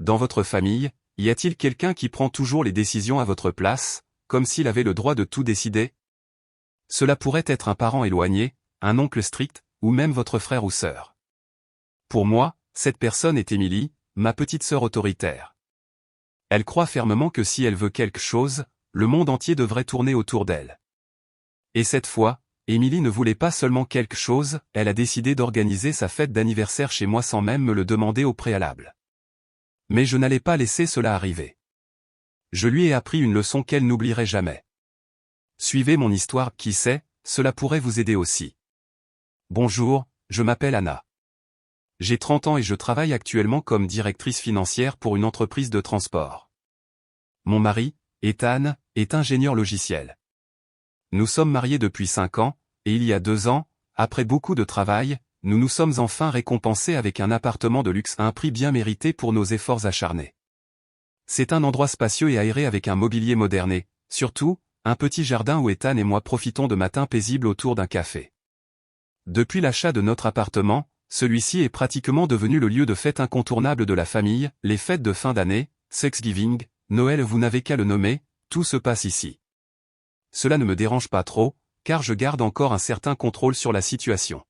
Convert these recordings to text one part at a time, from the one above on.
dans votre famille, y a-t-il quelqu'un qui prend toujours les décisions à votre place, comme s'il avait le droit de tout décider? Cela pourrait être un parent éloigné, un oncle strict, ou même votre frère ou sœur. Pour moi, cette personne est Émilie, ma petite sœur autoritaire. Elle croit fermement que si elle veut quelque chose, le monde entier devrait tourner autour d'elle. Et cette fois, Émilie ne voulait pas seulement quelque chose, elle a décidé d'organiser sa fête d'anniversaire chez moi sans même me le demander au préalable. Mais je n'allais pas laisser cela arriver. Je lui ai appris une leçon qu'elle n'oublierait jamais. Suivez mon histoire, qui sait, cela pourrait vous aider aussi. Bonjour, je m'appelle Anna. J'ai 30 ans et je travaille actuellement comme directrice financière pour une entreprise de transport. Mon mari, Ethan, est ingénieur logiciel. Nous sommes mariés depuis 5 ans, et il y a 2 ans, après beaucoup de travail, nous nous sommes enfin récompensés avec un appartement de luxe à un prix bien mérité pour nos efforts acharnés. C'est un endroit spacieux et aéré avec un mobilier moderne et, surtout, un petit jardin où Ethan et moi profitons de matins paisibles autour d'un café. Depuis l'achat de notre appartement, celui-ci est pratiquement devenu le lieu de fête incontournable de la famille, les fêtes de fin d'année, Thanksgiving, Noël, vous n'avez qu'à le nommer, tout se passe ici. Cela ne me dérange pas trop, car je garde encore un certain contrôle sur la situation.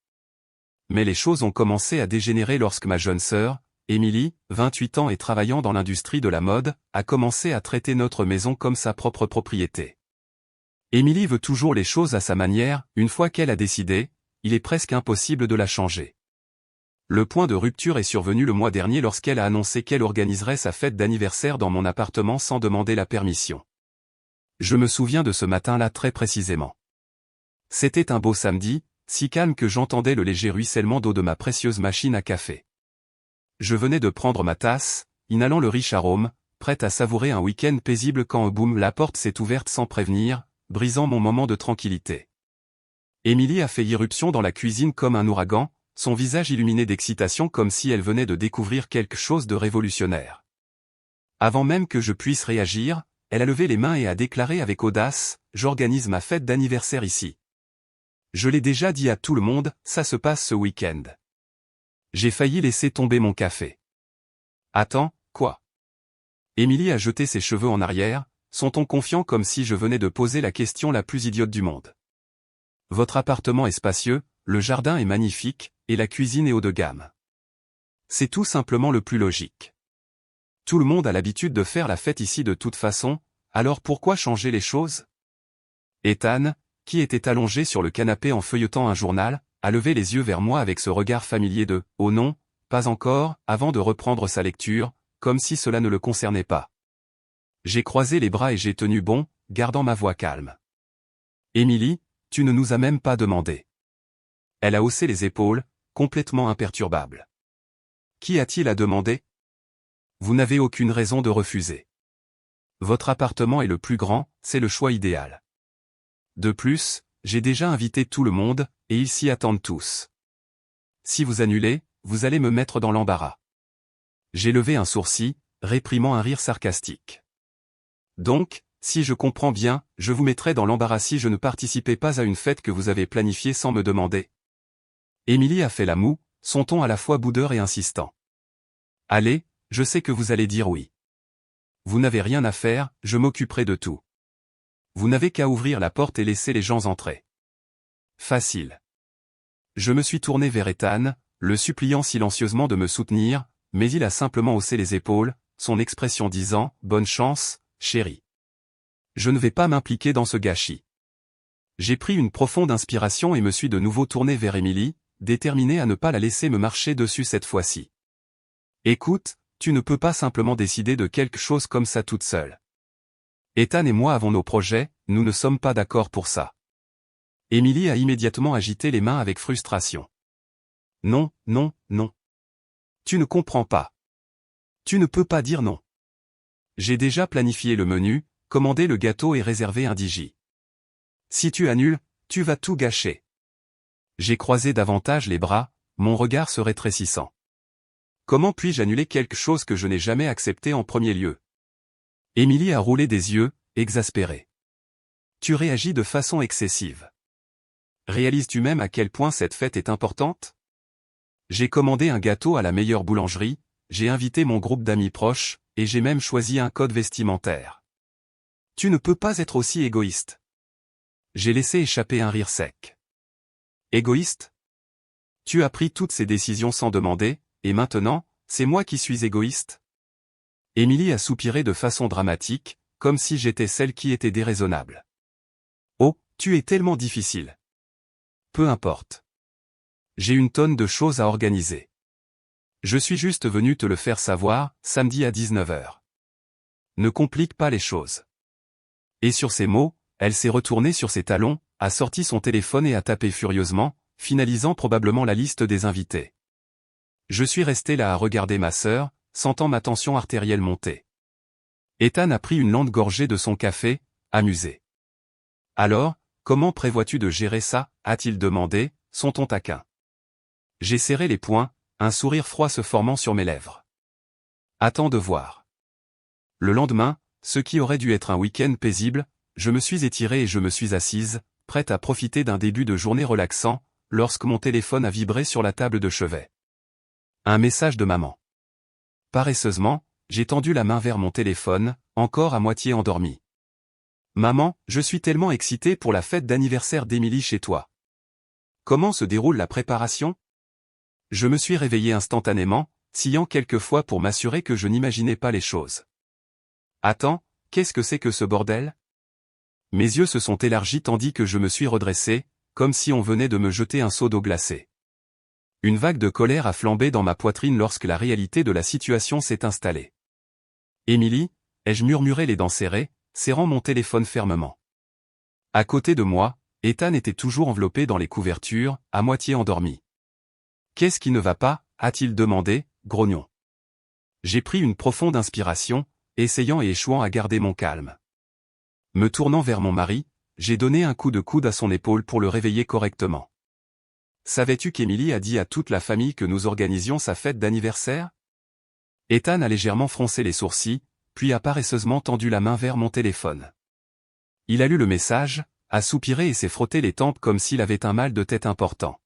Mais les choses ont commencé à dégénérer lorsque ma jeune sœur, Émilie, 28 ans et travaillant dans l'industrie de la mode, a commencé à traiter notre maison comme sa propre propriété. Émilie veut toujours les choses à sa manière, une fois qu'elle a décidé, il est presque impossible de la changer. Le point de rupture est survenu le mois dernier lorsqu'elle a annoncé qu'elle organiserait sa fête d'anniversaire dans mon appartement sans demander la permission. Je me souviens de ce matin-là très précisément. C'était un beau samedi, si calme que j'entendais le léger ruissellement d'eau de ma précieuse machine à café. Je venais de prendre ma tasse, inhalant le riche arôme, prête à savourer un week-end paisible quand boum, la porte s'est ouverte sans prévenir, brisant mon moment de tranquillité. Émilie a fait irruption dans la cuisine comme un ouragan, son visage illuminé d'excitation comme si elle venait de découvrir quelque chose de révolutionnaire. Avant même que je puisse réagir, elle a levé les mains et a déclaré avec audace, « J'organise ma fête d'anniversaire ici. Je l'ai déjà dit à tout le monde, ça se passe ce week-end. » J'ai failli laisser tomber mon café. Attends, quoi? Émilie a jeté ses cheveux en arrière, son ton confiant comme si je venais de poser la question la plus idiote du monde. Votre appartement est spacieux, le jardin est magnifique, et la cuisine est haut de gamme. C'est tout simplement le plus logique. Tout le monde a l'habitude de faire la fête ici de toute façon, alors pourquoi changer les choses? Ethan, qui était allongé sur le canapé en feuilletant un journal, a levé les yeux vers moi avec ce regard familier de « Oh non, pas encore », avant de reprendre sa lecture, comme si cela ne le concernait pas. J'ai croisé les bras et j'ai tenu bon, gardant ma voix calme. Émilie, tu ne nous as même pas demandé. Elle a haussé les épaules, complètement imperturbable. Qui a-t-il à demander? Vous n'avez aucune raison de refuser. Votre appartement est le plus grand, c'est le choix idéal. De plus, j'ai déjà invité tout le monde, et ils s'y attendent tous. Si vous annulez, vous allez me mettre dans l'embarras. J'ai levé un sourcil, réprimant un rire sarcastique. Donc, si je comprends bien, je vous mettrai dans l'embarras si je ne participais pas à une fête que vous avez planifiée sans me demander. Émilie a fait la moue, son ton à la fois boudeur et insistant. Allez, je sais que vous allez dire oui. Vous n'avez rien à faire, je m'occuperai de tout. Vous n'avez qu'à ouvrir la porte et laisser les gens entrer. Facile. Je me suis tourné vers Ethan, le suppliant silencieusement de me soutenir, mais il a simplement haussé les épaules, son expression disant « Bonne chance, chérie. Je ne vais pas m'impliquer dans ce gâchis. » J'ai pris une profonde inspiration et me suis de nouveau tourné vers Émilie, déterminé à ne pas la laisser me marcher dessus cette fois-ci. Écoute, tu ne peux pas simplement décider de quelque chose comme ça toute seule. Ethan et moi avons nos projets, nous ne sommes pas d'accord pour ça. Émilie a immédiatement agité les mains avec frustration. Non, non, non. Tu ne comprends pas. Tu ne peux pas dire non. J'ai déjà planifié le menu, commandé le gâteau et réservé un DJ. Si tu annules, tu vas tout gâcher. J'ai croisé davantage les bras, mon regard se rétrécissant. Comment puis-je annuler quelque chose que je n'ai jamais accepté en premier lieu? Émilie a roulé des yeux, exaspérée. Tu réagis de façon excessive. Réalises-tu même à quel point cette fête est importante? J'ai commandé un gâteau à la meilleure boulangerie, j'ai invité mon groupe d'amis proches, et j'ai même choisi un code vestimentaire. Tu ne peux pas être aussi égoïste. J'ai laissé échapper un rire sec. Égoïste? Tu as pris toutes ces décisions sans demander, et maintenant, c'est moi qui suis égoïste? Émilie a soupiré de façon dramatique, comme si j'étais celle qui était déraisonnable. Oh, tu es tellement difficile. Peu importe. J'ai une tonne de choses à organiser. Je suis juste venu te le faire savoir, samedi à 19h. Ne complique pas les choses. Et sur ces mots, elle s'est retournée sur ses talons, a sorti son téléphone et a tapé furieusement, finalisant probablement la liste des invités. Je suis resté là à regarder ma sœur, sentant ma tension artérielle monter. Ethan a pris une lente gorgée de son café, amusé. Alors, comment prévois-tu de gérer ça, a-t-il demandé, son ton taquin. J'ai serré les poings, un sourire froid se formant sur mes lèvres. Attends de voir. Le lendemain, ce qui aurait dû être un week-end paisible, je me suis étiré et je me suis assise, prête à profiter d'un début de journée relaxant, lorsque mon téléphone a vibré sur la table de chevet. Un message de maman. Paresseusement, j'ai tendu la main vers mon téléphone, encore à moitié endormi. Maman, je suis tellement excitée pour la fête d'anniversaire d'Émilie chez toi. Comment se déroule la préparation? Je me suis réveillé instantanément, sillant quelques fois pour m'assurer que je n'imaginais pas les choses. Attends, qu'est-ce que c'est que ce bordel? Mes yeux se sont élargis tandis que je me suis redressé, comme si on venait de me jeter un seau d'eau glacée. Une vague de colère a flambé dans ma poitrine lorsque la réalité de la situation s'est installée. Émilie, ai-je murmuré les dents serrées, serrant mon téléphone fermement. À côté de moi, Ethan était toujours enveloppé dans les couvertures, à moitié endormi. Qu'est-ce qui ne va pas, a-t-il demandé, grognon. J'ai pris une profonde inspiration, essayant et échouant à garder mon calme. Me tournant vers mon mari, j'ai donné un coup de coude à son épaule pour le réveiller correctement. Savais-tu qu'Émilie a dit à toute la famille que nous organisions sa fête d'anniversaire? Ethan a légèrement froncé les sourcils, puis a paresseusement tendu la main vers mon téléphone. Il a lu le message, a soupiré et s'est frotté les tempes comme s'il avait un mal de tête important.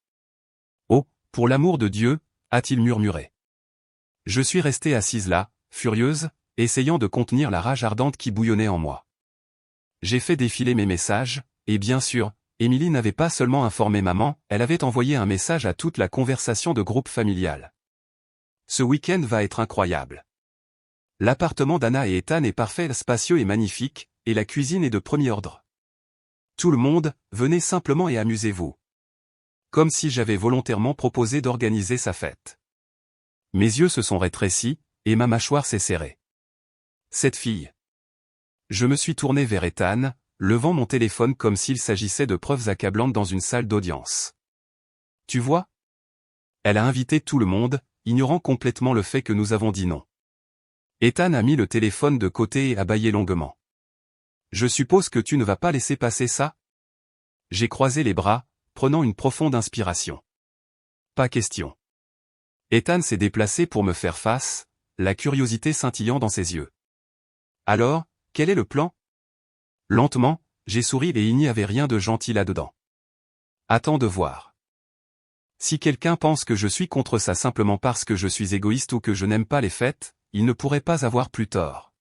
Oh, pour l'amour de Dieu, a-t-il murmuré. Je suis restée assise là, furieuse, essayant de contenir la rage ardente qui bouillonnait en moi. J'ai fait défiler mes messages, et bien sûr, Émilie n'avait pas seulement informé maman, elle avait envoyé un message à toute la conversation de groupe familial. Ce week-end va être incroyable. L'appartement d'Anna et Ethan est parfait, spacieux et magnifique, et la cuisine est de premier ordre. Tout le monde, venez simplement et amusez-vous. Comme si j'avais volontairement proposé d'organiser sa fête. Mes yeux se sont rétrécis, et ma mâchoire s'est serrée. Cette fille. Je me suis tourné vers Ethan, levant mon téléphone comme s'il s'agissait de preuves accablantes dans une salle d'audience. Tu vois? Elle a invité tout le monde, ignorant complètement le fait que nous avons dit non. Ethan a mis le téléphone de côté et a bâillé longuement. Je suppose que tu ne vas pas laisser passer ça? J'ai croisé les bras, prenant une profonde inspiration. Pas question. Ethan s'est déplacé pour me faire face, la curiosité scintillant dans ses yeux. Alors, quel est le plan? Lentement, j'ai souri et il n'y avait rien de gentil là-dedans. Attends de voir. Si quelqu'un pense que je suis contre ça simplement parce que je suis égoïste ou que je n'aime pas les fêtes, il ne pourrait pas avoir plus tort.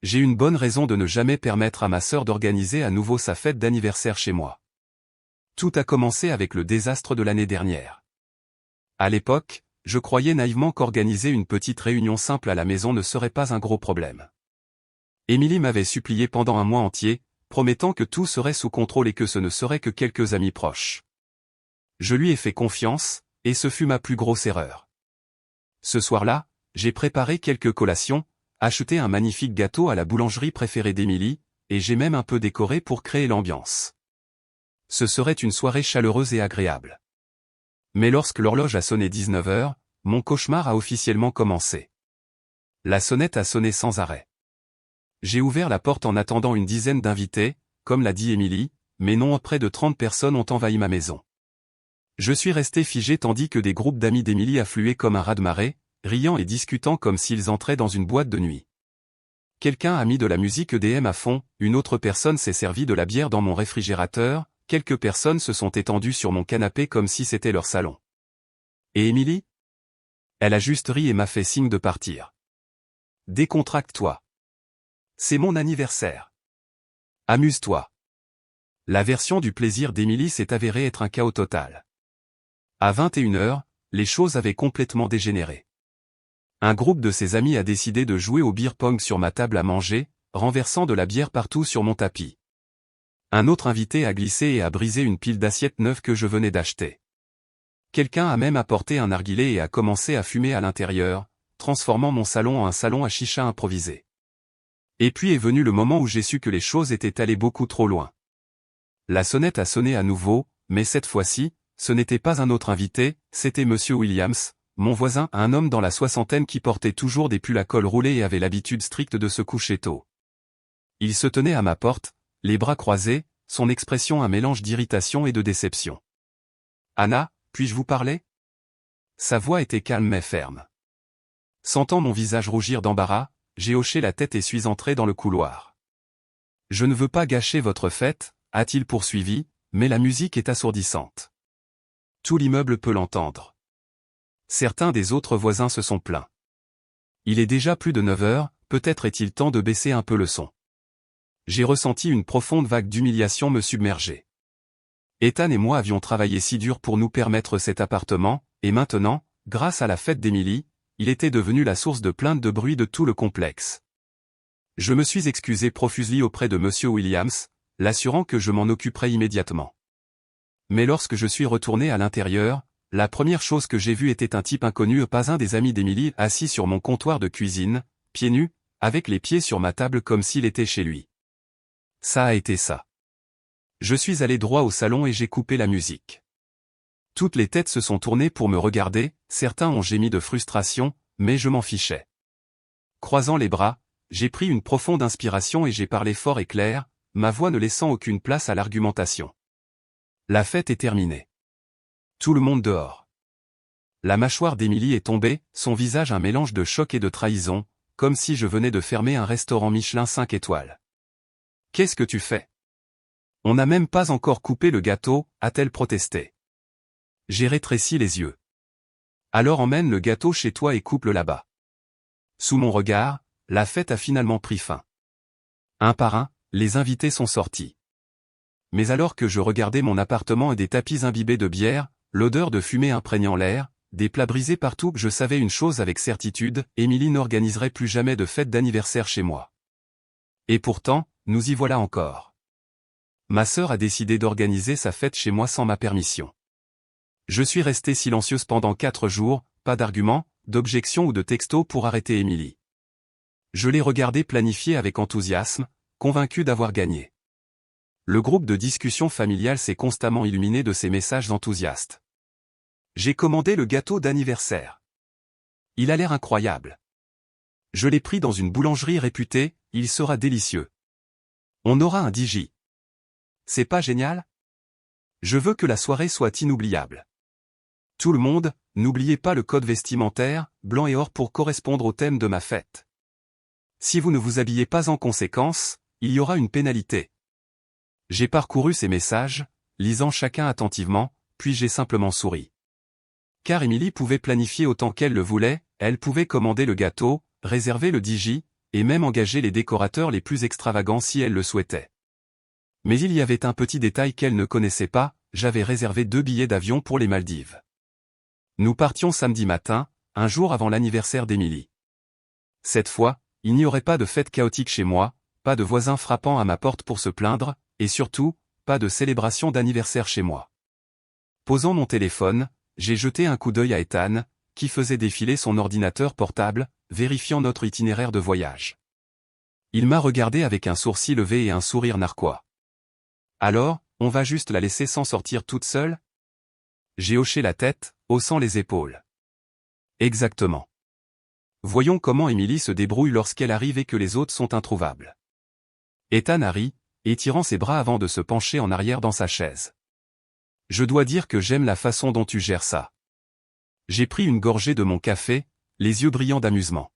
J'ai une bonne raison de ne jamais permettre à ma sœur d'organiser à nouveau sa fête d'anniversaire chez moi. Tout a commencé avec le désastre de l'année dernière. À l'époque, je croyais naïvement qu'organiser une petite réunion simple à la maison ne serait pas un gros problème. Émilie m'avait supplié pendant un mois entier, promettant que tout serait sous contrôle et que ce ne serait que quelques amis proches. Je lui ai fait confiance, et ce fut ma plus grosse erreur. Ce soir-là, j'ai préparé quelques collations, acheté un magnifique gâteau à la boulangerie préférée d'Émilie, et j'ai même un peu décoré pour créer l'ambiance. Ce serait une soirée chaleureuse et agréable. Mais lorsque l'horloge a sonné 19h, mon cauchemar a officiellement commencé. La sonnette a sonné sans arrêt. J'ai ouvert la porte en attendant une dizaine d'invités, comme l'a dit Émilie, mais non, près de 30 personnes ont envahi ma maison. Je suis resté figé tandis que des groupes d'amis d'Émilie affluaient comme un raz-de-marée, riant et discutant comme s'ils entraient dans une boîte de nuit. Quelqu'un a mis de la musique EDM à fond, une autre personne s'est servi de la bière dans mon réfrigérateur, quelques personnes se sont étendues sur mon canapé comme si c'était leur salon. Et Émilie? Elle a juste ri et m'a fait signe de partir. Décontracte-toi. C'est mon anniversaire. Amuse-toi. La version du plaisir d'Émilie s'est avérée être un chaos total. À 21h, les choses avaient complètement dégénéré. Un groupe de ses amis a décidé de jouer au beer pong sur ma table à manger, renversant de la bière partout sur mon tapis. Un autre invité a glissé et a brisé une pile d'assiettes neuves que je venais d'acheter. Quelqu'un a même apporté un narguilé et a commencé à fumer à l'intérieur, transformant mon salon en un salon à chicha improvisé. Et puis est venu le moment où j'ai su que les choses étaient allées beaucoup trop loin. La sonnette a sonné à nouveau, mais cette fois-ci, ce n'était pas un autre invité, c'était Monsieur Williams, mon voisin, un homme dans la soixantaine qui portait toujours des pulls à col roulé et avait l'habitude stricte de se coucher tôt. Il se tenait à ma porte, les bras croisés, son expression un mélange d'irritation et de déception. « Anna, puis-je vous parler ?» Sa voix était calme mais ferme. Sentant mon visage rougir d'embarras, j'ai hoché la tête et suis entré dans le couloir. « Je ne veux pas gâcher votre fête, » a-t-il poursuivi, mais la musique est assourdissante. Tout l'immeuble peut l'entendre. Certains des autres voisins se sont plaints. Il est déjà plus de 9 heures, peut-être est-il temps de baisser un peu le son. J'ai ressenti une profonde vague d'humiliation me submerger. Ethan et moi avions travaillé si dur pour nous permettre cet appartement, et maintenant, grâce à la fête d'Émilie, il était devenu la source de plaintes de bruit de tout le complexe. Je me suis excusé profusely auprès de Monsieur Williams, l'assurant que je m'en occuperais immédiatement. Mais lorsque je suis retourné à l'intérieur, la première chose que j'ai vue était un type inconnu, pas un des amis d'Émilie, assis sur mon comptoir de cuisine, pieds nus, avec les pieds sur ma table comme s'il était chez lui. Ça a été ça. Je suis allé droit au salon et j'ai coupé la musique. Toutes les têtes se sont tournées pour me regarder, certains ont gémi de frustration, mais je m'en fichais. Croisant les bras, j'ai pris une profonde inspiration et j'ai parlé fort et clair, ma voix ne laissant aucune place à l'argumentation. La fête est terminée. Tout le monde dehors. La mâchoire d'Émilie est tombée, son visage un mélange de choc et de trahison, comme si je venais de fermer un restaurant Michelin 5 étoiles. « Qu'est-ce que tu fais ? On n'a même pas encore coupé le gâteau » a-t-elle protesté. J'ai rétréci les yeux. « Alors emmène le gâteau chez toi et coupe-le là-bas. » Sous mon regard, la fête a finalement pris fin. Un par un, les invités sont sortis. Mais alors que je regardais mon appartement et des tapis imbibés de bière, l'odeur de fumée imprégnant l'air, des plats brisés partout, je savais une chose avec certitude, Émilie n'organiserait plus jamais de fête d'anniversaire chez moi. Et pourtant, nous y voilà encore. Ma sœur a décidé d'organiser sa fête chez moi sans ma permission. Je suis resté silencieuse pendant 4 jours, pas d'arguments, d'objections ou de textos pour arrêter Émilie. Je l'ai regardée planifier avec enthousiasme, convaincu d'avoir gagné. Le groupe de discussion familiale s'est constamment illuminé de ces messages enthousiastes. J'ai commandé le gâteau d'anniversaire. Il a l'air incroyable. Je l'ai pris dans une boulangerie réputée, il sera délicieux. On aura un DJ. C'est pas génial ? Je veux que la soirée soit inoubliable. Tout le monde, n'oubliez pas le code vestimentaire, blanc et or pour correspondre au thème de ma fête. Si vous ne vous habillez pas en conséquence, il y aura une pénalité. J'ai parcouru ces messages, lisant chacun attentivement, puis j'ai simplement souri. Car Émilie pouvait planifier autant qu'elle le voulait, elle pouvait commander le gâteau, réserver le DJ, et même engager les décorateurs les plus extravagants si elle le souhaitait. Mais il y avait un petit détail qu'elle ne connaissait pas, j'avais réservé 2 billets d'avion pour les Maldives. Nous partions samedi matin, un jour avant l'anniversaire d'Émilie. Cette fois, il n'y aurait pas de fête chaotique chez moi, pas de voisins frappant à ma porte pour se plaindre, et surtout, pas de célébration d'anniversaire chez moi. Posant mon téléphone, j'ai jeté un coup d'œil à Ethan, qui faisait défiler son ordinateur portable, vérifiant notre itinéraire de voyage. Il m'a regardé avec un sourcil levé et un sourire narquois. « Alors, on va juste la laisser s'en sortir toute seule ?» J'ai hoché la tête, haussant les épaules. « Exactement. Voyons comment Émilie se débrouille lorsqu'elle arrive et que les autres sont introuvables. » Ethan a ri, étirant ses bras avant de se pencher en arrière dans sa chaise. « Je dois dire que j'aime la façon dont tu gères ça. » J'ai pris une gorgée de mon café, les yeux brillants d'amusement.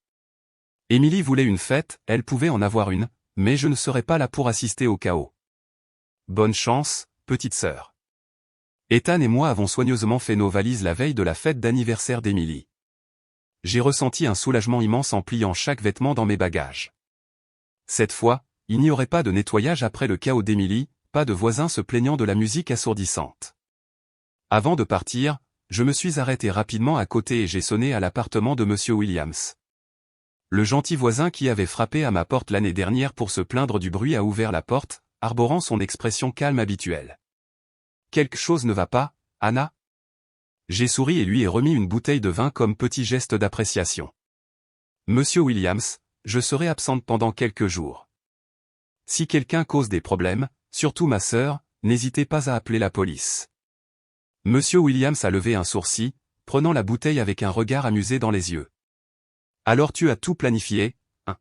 Émilie voulait une fête, elle pouvait en avoir une, mais je ne serais pas là pour assister au chaos. Bonne chance, petite sœur. Ethan et moi avons soigneusement fait nos valises la veille de la fête d'anniversaire d'Émilie. J'ai ressenti un soulagement immense en pliant chaque vêtement dans mes bagages. Cette fois, il n'y aurait pas de nettoyage après le chaos d'Emily, pas de voisins se plaignant de la musique assourdissante. Avant de partir, je me suis arrêté rapidement à côté et j'ai sonné à l'appartement de Monsieur Williams. Le gentil voisin qui avait frappé à ma porte l'année dernière pour se plaindre du bruit a ouvert la porte, arborant son expression calme habituelle. « Quelque chose ne va pas, Anna ?» J'ai souri et lui ai remis une bouteille de vin comme petit geste d'appréciation. « Monsieur Williams, je serai absente pendant quelques jours. Si quelqu'un cause des problèmes, surtout ma sœur, n'hésitez pas à appeler la police. » Monsieur Williams a levé un sourcil, prenant la bouteille avec un regard amusé dans les yeux. « Alors tu as tout planifié, hein ? »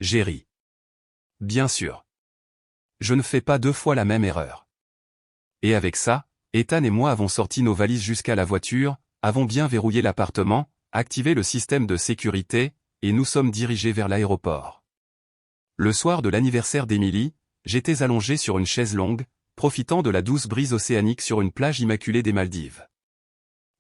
J'ai ri. « Bien sûr. Je ne fais pas deux fois la même erreur. » Et avec ça, Ethan et moi avons sorti nos valises jusqu'à la voiture, avons bien verrouillé l'appartement, activé le système de sécurité, et nous sommes dirigés vers l'aéroport. Le soir de l'anniversaire d'Emily, j'étais allongé sur une chaise longue, profitant de la douce brise océanique sur une plage immaculée des Maldives.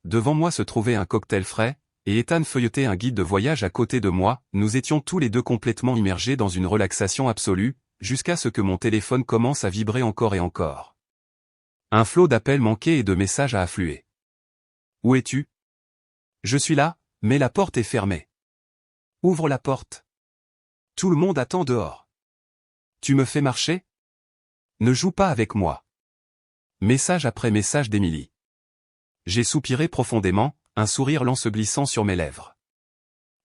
Devant moi se trouvait un cocktail frais, et Ethan feuilletait un guide de voyage à côté de moi, nous étions tous les deux complètement immergés dans une relaxation absolue, jusqu'à ce que mon téléphone commence à vibrer encore et encore. Un flot d'appels manqués et de messages a afflué. « Où es-tu ? » ?»« Je suis là, mais la porte est fermée. »« Ouvre la porte. »« Tout le monde attend dehors. »« Tu me fais marcher ? » ?»« Ne joue pas avec moi. » Message après message d'Emily. J'ai soupiré profondément, un sourire lent se glissant sur mes lèvres.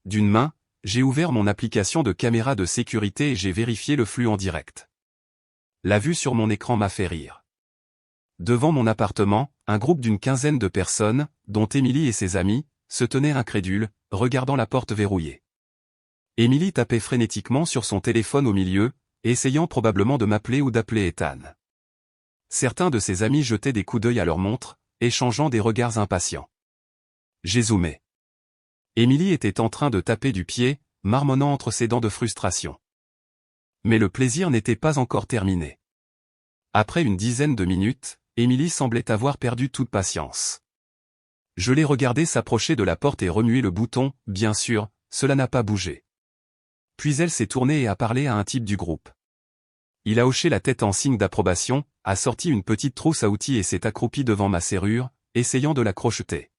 D'une main, j'ai ouvert mon application de caméra de sécurité et j'ai vérifié le flux en direct. La vue sur mon écran m'a fait rire. Devant mon appartement, un groupe d'une quinzaine de personnes, dont Emily et ses amis, se tenaient incrédules, regardant la porte verrouillée. Emily tapait frénétiquement sur son téléphone au milieu, essayant probablement de m'appeler ou d'appeler Ethan. Certains de ses amis jetaient des coups d'œil à leur montre, échangeant des regards impatients. J'ai zoomé. Emily était en train de taper du pied, marmonnant entre ses dents de frustration. Mais le plaisir n'était pas encore terminé. Après une dizaine de minutes, Emily semblait avoir perdu toute patience. Je l'ai regardée s'approcher de la porte et remuer le bouton, bien sûr, cela n'a pas bougé. Puis elle s'est tournée et a parlé à un type du groupe. Il a hoché la tête en signe d'approbation, a sorti une petite trousse à outils et s'est accroupi devant ma serrure, essayant de la crocheter.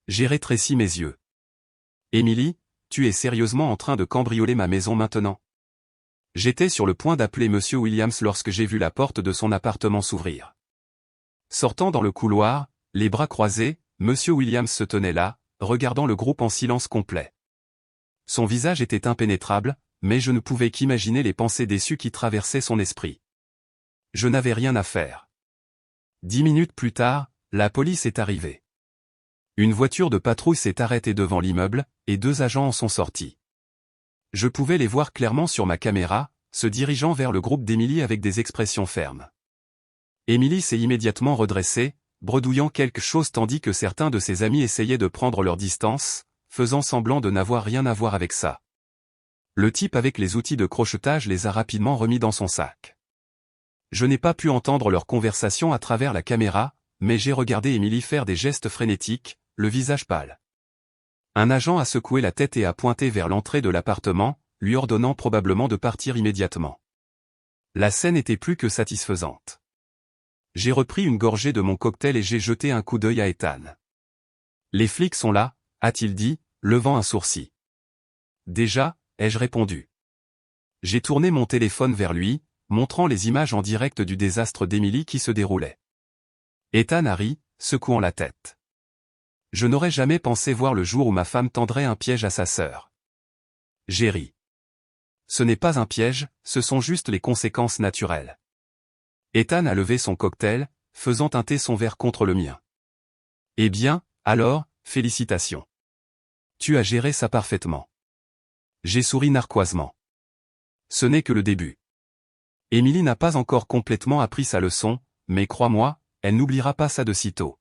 J'ai rétréci mes yeux. « Emily, tu es sérieusement en train de cambrioler ma maison maintenant ? » J'étais sur le point d'appeler Monsieur Williams lorsque j'ai vu la porte de son appartement s'ouvrir. Sortant dans le couloir, les bras croisés, Monsieur Williams se tenait là, regardant le groupe en silence complet. Son visage était impénétrable, mais je ne pouvais qu'imaginer les pensées déçues qui traversaient son esprit. Je n'avais rien à faire. 10 minutes plus tard, la police est arrivée. Une voiture de patrouille s'est arrêtée devant l'immeuble, et 2 agents en sont sortis. Je pouvais les voir clairement sur ma caméra, se dirigeant vers le groupe d'Emily avec des expressions fermes. Emily s'est immédiatement redressée, bredouillant quelque chose tandis que certains de ses amis essayaient de prendre leur distance, faisant semblant de n'avoir rien à voir avec ça. Le type avec les outils de crochetage les a rapidement remis dans son sac. Je n'ai pas pu entendre leur conversation à travers la caméra, mais j'ai regardé Emily faire des gestes frénétiques, le visage pâle. Un agent a secoué la tête et a pointé vers l'entrée de l'appartement, lui ordonnant probablement de partir immédiatement. La scène était plus que satisfaisante. J'ai repris une gorgée de mon cocktail et j'ai jeté un coup d'œil à Ethan. « Les flics sont là » a-t-il dit, levant un sourcil. « Déjà » ai-je répondu. J'ai tourné mon téléphone vers lui, montrant les images en direct du désastre d'Emily qui se déroulait. Ethan a ri, secouant la tête. Je n'aurais jamais pensé voir le jour où ma femme tendrait un piège à sa sœur. J'ai ri. Ce n'est pas un piège, ce sont juste les conséquences naturelles. Ethan a levé son cocktail, faisant teinter son verre contre le mien. Eh bien, alors, félicitations. Tu as géré ça parfaitement. J'ai souri narquoisement. Ce n'est que le début. Emily n'a pas encore complètement appris sa leçon, mais crois-moi, elle n'oubliera pas ça de sitôt.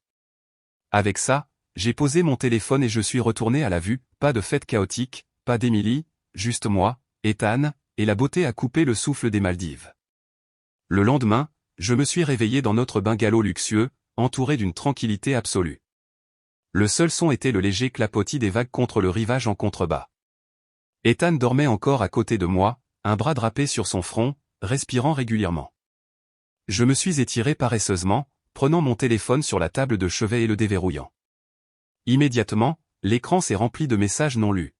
Avec ça, j'ai posé mon téléphone et je suis retourné à la vue, pas de fête chaotique, pas d'Emily, juste moi, Ethan, et la beauté a coupé le souffle des Maldives. Le lendemain, je me suis réveillé dans notre bungalow luxueux, entouré d'une tranquillité absolue. Le seul son était le léger clapotis des vagues contre le rivage en contrebas. Ethan dormait encore à côté de moi, un bras drapé sur son front, respirant régulièrement. Je me suis étiré paresseusement, prenant mon téléphone sur la table de chevet et le déverrouillant. Immédiatement, l'écran s'est rempli de messages non lus.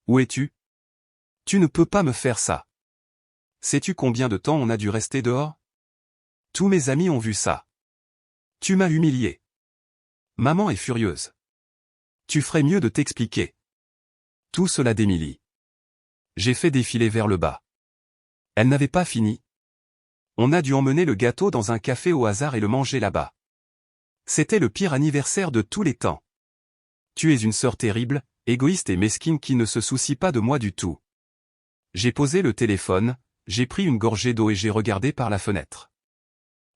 Où es-tu? Tu ne peux pas me faire ça. Sais-tu combien de temps on a dû rester dehors? Tous mes amis ont vu ça. Tu m'as humilié. Maman est furieuse. Tu ferais mieux de t'expliquer. Tout cela d'Emily. J'ai fait défiler vers le bas. Elle n'avait pas fini. On a dû emmener le gâteau dans un café au hasard et le manger là-bas. C'était le pire anniversaire de tous les temps. Tu es une sœur terrible, égoïste et mesquine qui ne se soucie pas de moi du tout. J'ai posé le téléphone, j'ai pris une gorgée d'eau et j'ai regardé par la fenêtre.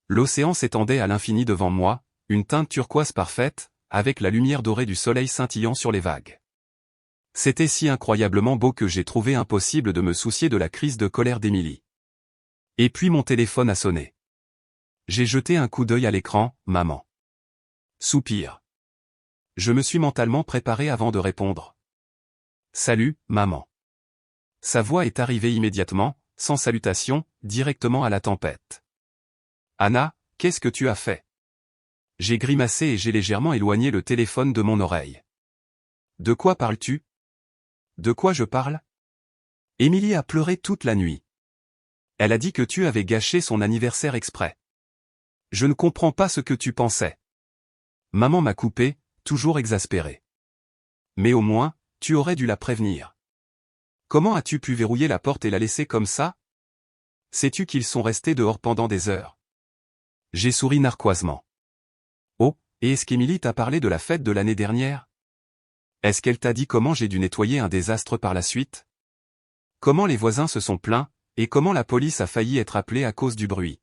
L'océan s'étendait à l'infini devant moi, une teinte turquoise parfaite, avec la lumière dorée du soleil scintillant sur les vagues. C'était si incroyablement beau que j'ai trouvé impossible de me soucier de la crise de colère d'Emily. Et puis mon téléphone a sonné. J'ai jeté un coup d'œil à l'écran, maman. Soupir. Je me suis mentalement préparé avant de répondre. Salut, maman. Sa voix est arrivée immédiatement, sans salutation, directement à la tempête. Anna, qu'est-ce que tu as fait? J'ai grimacé et j'ai légèrement éloigné le téléphone de mon oreille. De quoi parles-tu? De quoi je parle? Emily a pleuré toute la nuit. Elle a dit que tu avais gâché son anniversaire exprès. Je ne comprends pas ce que tu pensais. Maman m'a coupé, toujours exaspérée. Mais au moins, tu aurais dû la prévenir. Comment as-tu pu verrouiller la porte et la laisser comme ça? Sais-tu qu'ils sont restés dehors pendant des heures? J'ai souri narquoisement. Oh, et est-ce qu'Emily t'a parlé de la fête de l'année dernière? Est-ce qu'elle t'a dit comment j'ai dû nettoyer un désastre par la suite? Comment les voisins se sont plaints, et comment la police a failli être appelée à cause du bruit?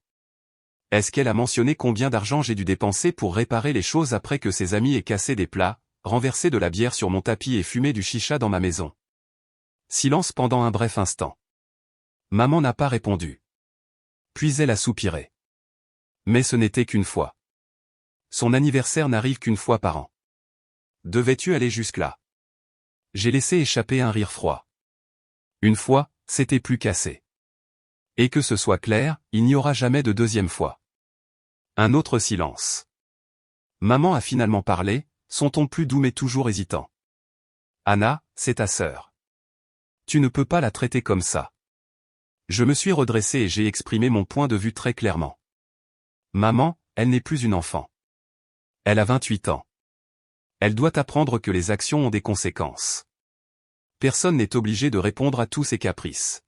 Est-ce qu'elle a mentionné combien d'argent j'ai dû dépenser pour réparer les choses après que ses amis aient cassé des plats, renversé de la bière sur mon tapis et fumé du chicha dans ma maison? Silence pendant un bref instant. Maman n'a pas répondu. Puis elle a soupiré. Mais ce n'était qu'une fois. Son anniversaire n'arrive qu'une fois par an. Devais-tu aller jusque-là? J'ai laissé échapper un rire froid. Une fois, c'était plus qu'assez. Et que ce soit clair, il n'y aura jamais de deuxième fois. Un autre silence. Maman a finalement parlé, son ton plus doux mais toujours hésitant. Anna, c'est ta sœur. Tu ne peux pas la traiter comme ça. Je me suis redressé et j'ai exprimé mon point de vue très clairement. Maman, elle n'est plus une enfant. Elle a 28 ans. Elle doit apprendre que les actions ont des conséquences. Personne n'est obligé de répondre à tous ses caprices.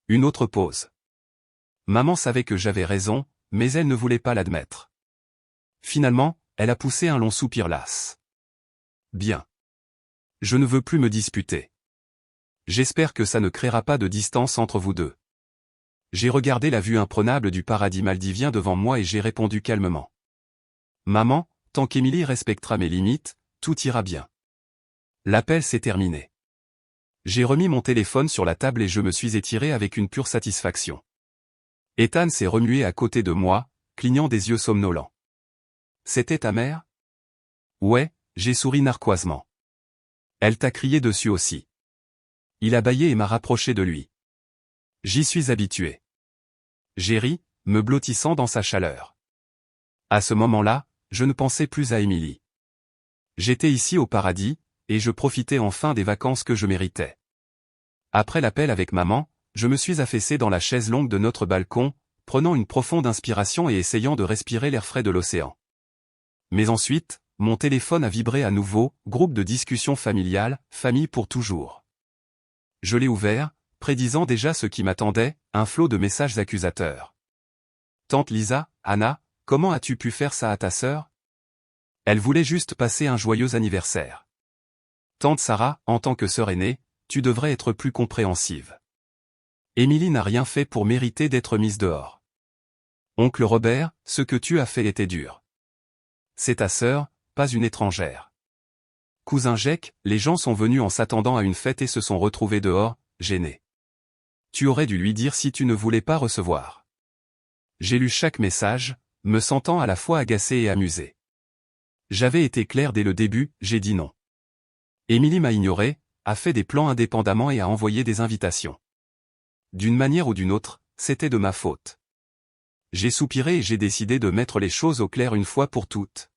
Une autre pause. Maman savait que j'avais raison, mais elle ne voulait pas l'admettre. Finalement, elle a poussé un long soupir las. Bien. Je ne veux plus me disputer. J'espère que ça ne créera pas de distance entre vous deux. J'ai regardé la vue imprenable du paradis maldivien devant moi et j'ai répondu calmement. Maman, tant qu'Emily respectera mes limites, tout ira bien. L'appel s'est terminé. J'ai remis mon téléphone sur la table et je me suis étiré avec une pure satisfaction. Ethan s'est remué à côté de moi, clignant des yeux somnolents. C'était ta mère? Ouais, j'ai souri narquoisement. Elle t'a crié dessus aussi. Il a bâillé et m'a rapproché de lui. J'y suis habitué. J'ai ri, me blottissant dans sa chaleur. À ce moment-là, je ne pensais plus à Emily. J'étais ici au paradis, et je profitais enfin des vacances que je méritais. Après l'appel avec maman, je me suis affaissé dans la chaise longue de notre balcon, prenant une profonde inspiration et essayant de respirer l'air frais de l'océan. Mais ensuite, mon téléphone a vibré à nouveau, groupe de discussion familiale, famille pour toujours. Je l'ai ouvert, prédisant déjà ce qui m'attendait, un flot de messages accusateurs. Tante Lisa, Anna, comment as-tu pu faire ça à ta sœur? Elle voulait juste passer un joyeux anniversaire. Tante Sarah, en tant que sœur aînée, tu devrais être plus compréhensive. Emily n'a rien fait pour mériter d'être mise dehors. Oncle Robert, ce que tu as fait était dur. C'est ta sœur, pas une étrangère. Cousin Jake, les gens sont venus en s'attendant à une fête et se sont retrouvés dehors, gênés. Tu aurais dû lui dire si tu ne voulais pas recevoir. J'ai lu chaque message, me sentant à la fois agacé et amusé. J'avais été clair dès le début, j'ai dit non. Émilie m'a ignoré, a fait des plans indépendamment et a envoyé des invitations. D'une manière ou d'une autre, c'était de ma faute. J'ai soupiré et j'ai décidé de mettre les choses au clair une fois pour toutes.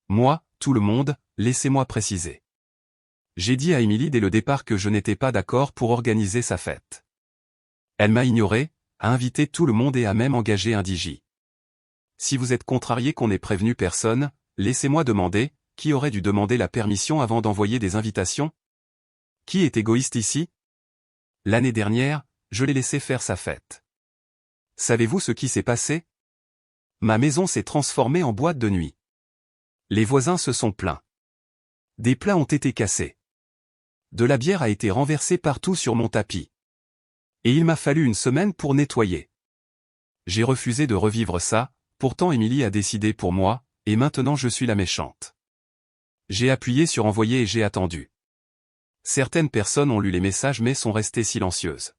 Moi, tout le monde, laissez-moi préciser. J'ai dit à Émilie dès le départ que je n'étais pas d'accord pour organiser sa fête. Elle m'a ignoré, a invité tout le monde et a même engagé un DJ. Si vous êtes contrarié qu'on n'ait prévenu personne, laissez-moi demander, qui aurait dû demander la permission avant d'envoyer des invitations? Qui est égoïste ici? L'année dernière, je l'ai laissé faire sa fête. Savez-vous ce qui s'est passé? Ma maison s'est transformée en boîte de nuit. Les voisins se sont plaints. Des plats ont été cassés. De la bière a été renversée partout sur mon tapis. Et il m'a fallu une semaine pour nettoyer. J'ai refusé de revivre ça, pourtant Émilie a décidé pour moi, et maintenant je suis la méchante. J'ai appuyé sur envoyer et j'ai attendu. Certaines personnes ont lu les messages mais sont restées silencieuses.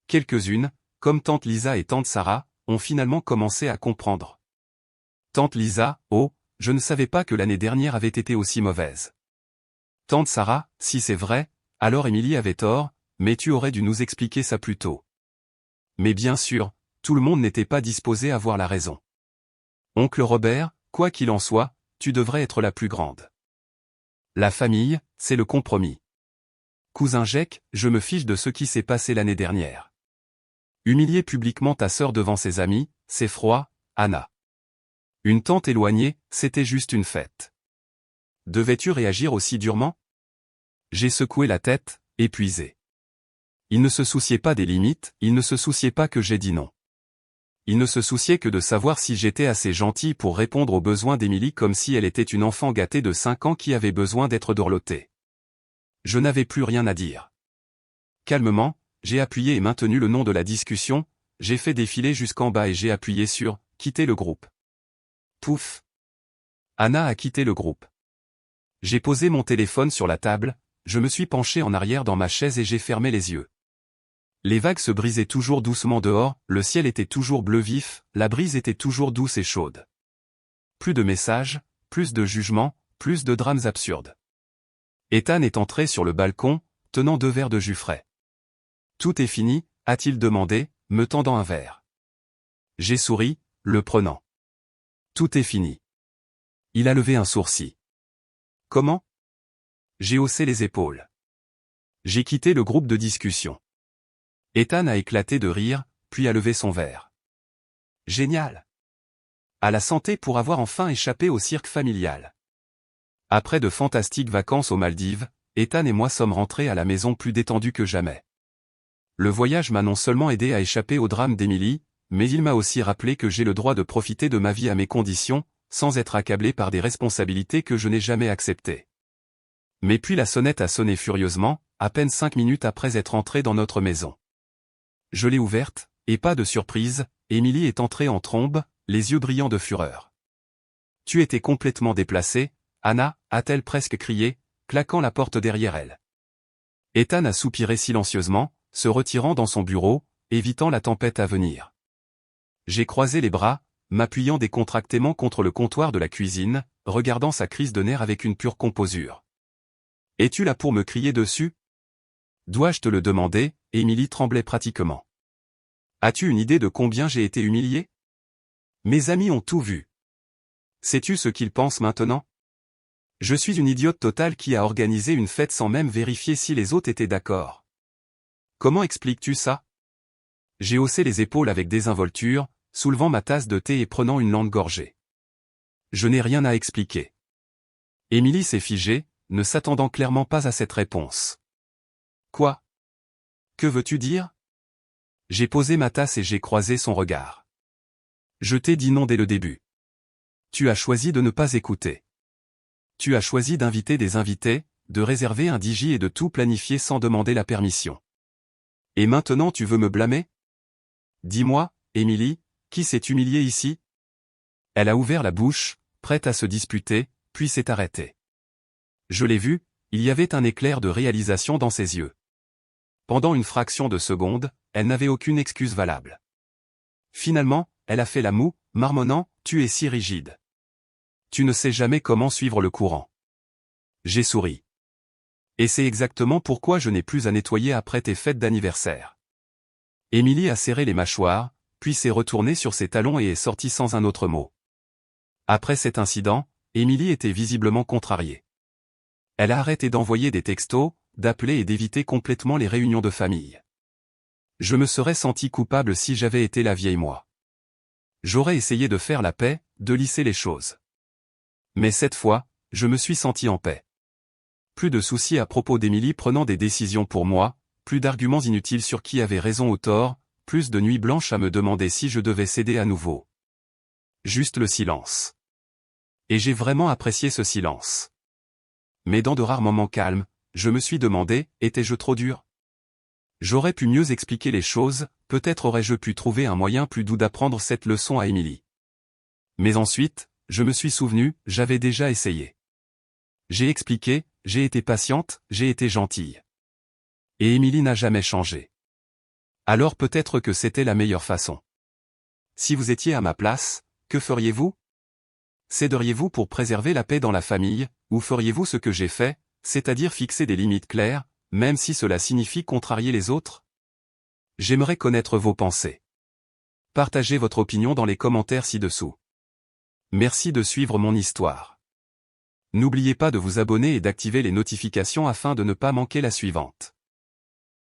Quelques-unes, comme tante Lisa et tante Sarah, ont finalement commencé à comprendre. Tante Lisa, oh, je ne savais pas que l'année dernière avait été aussi mauvaise. Tante Sarah, si c'est vrai, alors Émilie avait tort, mais tu aurais dû nous expliquer ça plus tôt. Mais bien sûr, tout le monde n'était pas disposé à voir la raison. Oncle Robert, quoi qu'il en soit, tu devrais être la plus grande. La famille, c'est le compromis. Cousin Jacques, je me fiche de ce qui s'est passé l'année dernière. Humilier publiquement ta sœur devant ses amis, c'est froid, Anna. Une tante éloignée, c'était juste une fête. Devais-tu réagir aussi durement? J'ai secoué la tête, épuisé. Il ne se souciait pas des limites, il ne se souciait pas que j'ai dit non. Il ne se souciait que de savoir si j'étais assez gentil pour répondre aux besoins d'Émilie comme si elle était une enfant gâtée de 5 ans qui avait besoin d'être dorlotée. Je n'avais plus rien à dire. Calmement, j'ai appuyé et maintenu le nom de la discussion, j'ai fait défiler jusqu'en bas et j'ai appuyé sur « Quitter le groupe ». Pouf! Anna a quitté le groupe. J'ai posé mon téléphone sur la table, je me suis penché en arrière dans ma chaise et j'ai fermé les yeux. Les vagues se brisaient toujours doucement dehors, le ciel était toujours bleu vif, la brise était toujours douce et chaude. Plus de messages, plus de jugements, plus de drames absurdes. Ethan est entré sur le balcon, tenant 2 verres de jus frais. Tout est fini, a-t-il demandé, me tendant un verre. J'ai souri, le prenant. Tout est fini. Il a levé un sourcil. Comment? J'ai haussé les épaules. J'ai quitté le groupe de discussion. Ethan a éclaté de rire, puis a levé son verre. Génial! À la santé pour avoir enfin échappé au cirque familial. Après de fantastiques vacances aux Maldives, Ethan et moi sommes rentrés à la maison plus détendus que jamais. Le voyage m'a non seulement aidé à échapper au drame d'Émilie, mais il m'a aussi rappelé que j'ai le droit de profiter de ma vie à mes conditions, sans être accablé par des responsabilités que je n'ai jamais acceptées. Mais puis la sonnette a sonné furieusement, à peine 5 minutes après être entré dans notre maison. Je l'ai ouverte, et pas de surprise, Émilie est entrée en trombe, les yeux brillants de fureur. « Tu étais complètement déplacée, Anna » a-t-elle presque crié, claquant la porte derrière elle. Ethan a soupiré silencieusement, se retirant dans son bureau, évitant la tempête à venir. J'ai croisé les bras, m'appuyant décontractément contre le comptoir de la cuisine, regardant sa crise de nerfs avec une pure composure. « Es-tu là pour me crier dessus? Dois-je te le demander ?» Émilie tremblait pratiquement. « As-tu une idée de combien j'ai été humiliée? Mes amis ont tout vu. Sais-tu ce qu'ils pensent maintenant? Je suis une idiote totale qui a organisé une fête sans même vérifier si les autres étaient d'accord. Comment expliques-tu ça? » J'ai haussé les épaules avec désinvolture, soulevant ma tasse de thé et prenant une lente gorgée. Je n'ai rien à expliquer. Émilie s'est figée, ne s'attendant clairement pas à cette réponse. Quoi? Que veux-tu dire? J'ai posé ma tasse et j'ai croisé son regard. Je t'ai dit non dès le début. Tu as choisi de ne pas écouter. Tu as choisi d'inviter des invités, de réserver un DJ et de tout planifier sans demander la permission. Et maintenant tu veux me blâmer? Dis-moi, Émilie, qui s'est humilié ici? Elle a ouvert la bouche, prête à se disputer, puis s'est arrêtée. Je l'ai vu, il y avait un éclair de réalisation dans ses yeux. Pendant une fraction de seconde, elle n'avait aucune excuse valable. Finalement, elle a fait la moue, marmonnant, « Tu es si rigide. Tu ne sais jamais comment suivre le courant. J'ai souri. Et c'est exactement pourquoi je n'ai plus à nettoyer après tes fêtes d'anniversaire. Émilie a serré les mâchoires, puis s'est retournée sur ses talons et est sortie sans un autre mot. Après cet incident, Émilie était visiblement contrariée. Elle a arrêté d'envoyer des textos, d'appeler et d'éviter complètement les réunions de famille. Je me serais senti coupable si j'avais été la vieille moi. J'aurais essayé de faire la paix, de lisser les choses. Mais cette fois, je me suis senti en paix. Plus de soucis à propos d'Émilie prenant des décisions pour moi, plus d'arguments inutiles sur qui avait raison ou tort, plus de nuits blanches à me demander si je devais céder à nouveau. Juste le silence. Et j'ai vraiment apprécié ce silence. Mais dans de rares moments calmes, je me suis demandé, étais-je trop dur? J'aurais pu mieux expliquer les choses, peut-être aurais-je pu trouver un moyen plus doux d'apprendre cette leçon à Émilie. Mais ensuite, je me suis souvenu, j'avais déjà essayé. J'ai expliqué, j'ai été patiente, j'ai été gentille. Et Émilie n'a jamais changé. Alors peut-être que c'était la meilleure façon. Si vous étiez à ma place, que feriez-vous? Céderiez-vous pour préserver la paix dans la famille, ou feriez-vous ce que j'ai fait, c'est-à-dire fixer des limites claires, même si cela signifie contrarier les autres? J'aimerais connaître vos pensées. Partagez votre opinion dans les commentaires ci-dessous. Merci de suivre mon histoire. N'oubliez pas de vous abonner et d'activer les notifications afin de ne pas manquer la suivante.